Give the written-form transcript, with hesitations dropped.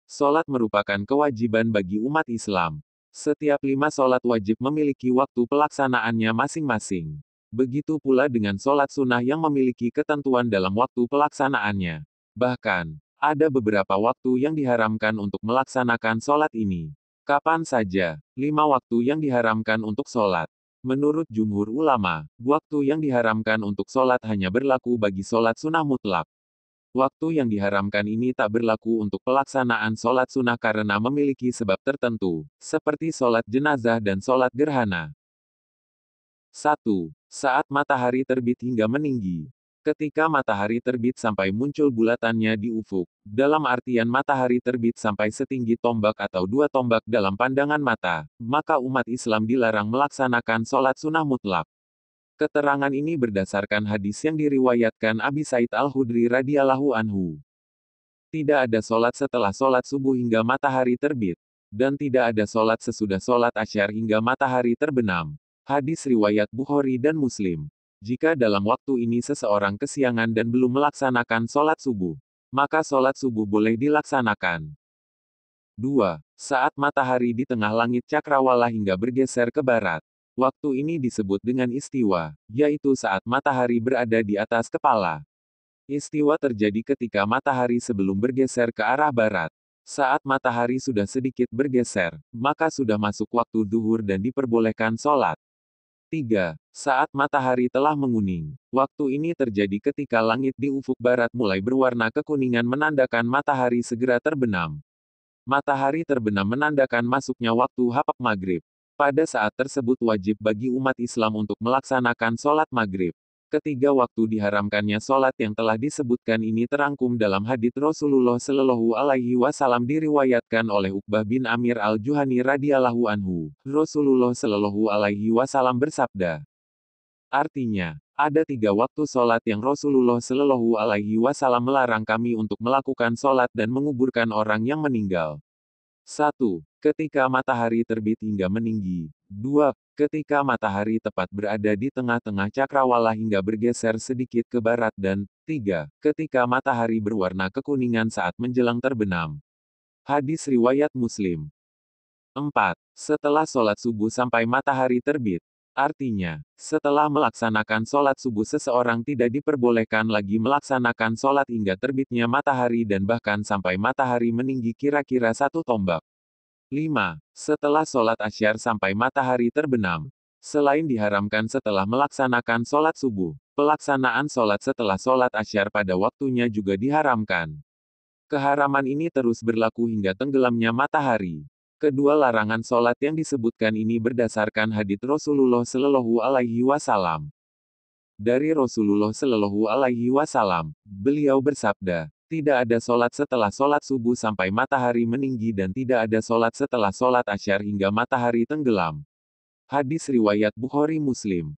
Sholat merupakan kewajiban bagi umat Islam. Setiap 5 sholat wajib memiliki waktu pelaksanaannya masing-masing. Begitu pula dengan sholat sunnah yang memiliki ketentuan dalam waktu pelaksanaannya. Bahkan, ada beberapa waktu yang diharamkan untuk melaksanakan sholat ini. Kapan saja, 5 waktu yang diharamkan untuk sholat. Menurut jumhur ulama, waktu yang diharamkan untuk sholat hanya berlaku bagi sholat sunnah mutlak. Waktu yang diharamkan ini tak berlaku untuk pelaksanaan sholat sunnah karena memiliki sebab tertentu, seperti sholat jenazah dan sholat gerhana. 1. Saat matahari terbit hingga meninggi. Ketika matahari terbit sampai muncul bulatannya di ufuk, dalam artian matahari terbit sampai setinggi tombak atau 2 tombak dalam pandangan mata, maka umat Islam dilarang melaksanakan sholat sunnah mutlak. Keterangan ini berdasarkan hadis yang diriwayatkan Abi Said Al-Khudri radhiyallahu anhu. Tidak ada sholat setelah sholat subuh hingga matahari terbit. Dan tidak ada sholat sesudah sholat asyar hingga matahari terbenam. Hadis riwayat Bukhari dan Muslim. Jika dalam waktu ini seseorang kesiangan dan belum melaksanakan sholat subuh, maka sholat subuh boleh dilaksanakan. 2. Saat matahari di tengah langit cakrawala hingga bergeser ke barat. Waktu ini disebut dengan istiwa, yaitu saat matahari berada di atas kepala. Istiwa terjadi ketika matahari sebelum bergeser ke arah barat. Saat matahari sudah sedikit bergeser, maka sudah masuk waktu duhur dan diperbolehkan sholat. 3. Saat matahari telah menguning. Waktu ini terjadi ketika langit di ufuk barat mulai berwarna kekuningan menandakan matahari segera terbenam. Matahari terbenam menandakan masuknya waktu hapak maghrib. Pada saat tersebut wajib bagi umat Islam untuk melaksanakan sholat maghrib. Ketiga waktu diharamkannya sholat yang telah disebutkan ini terangkum dalam hadits Rasulullah Shallallahu Alaihi Wasallam diriwayatkan oleh Uqbah bin Amir Al-Juhani radhiyallahu anhu. Rasulullah Shallallahu Alaihi Wasallam bersabda. Artinya, ada 3 waktu sholat yang Rasulullah Shallallahu Alaihi Wasallam melarang kami untuk melakukan sholat dan menguburkan orang yang meninggal. 1. Ketika matahari terbit hingga meninggi. 2. Ketika matahari tepat berada di tengah-tengah cakrawala hingga bergeser sedikit ke barat dan 3. Ketika matahari berwarna kekuningan saat menjelang terbenam. Hadis riwayat Muslim. 4. Setelah sholat subuh sampai matahari terbit. Artinya, setelah melaksanakan sholat subuh seseorang tidak diperbolehkan lagi melaksanakan sholat hingga terbitnya matahari dan bahkan sampai matahari meninggi kira-kira 1 tombak. 5. Setelah sholat asyar sampai matahari terbenam. Selain diharamkan setelah melaksanakan sholat subuh, pelaksanaan sholat setelah sholat asyar pada waktunya juga diharamkan. Keharaman ini terus berlaku hingga tenggelamnya matahari. Kedua larangan sholat yang disebutkan ini berdasarkan hadits Rasulullah Shallallahu Alaihi Wasallam. Dari Rasulullah Shallallahu Alaihi Wasallam, beliau bersabda, tidak ada sholat setelah sholat subuh sampai matahari meninggi dan tidak ada sholat setelah sholat asyar hingga matahari tenggelam. Hadis riwayat Bukhari Muslim.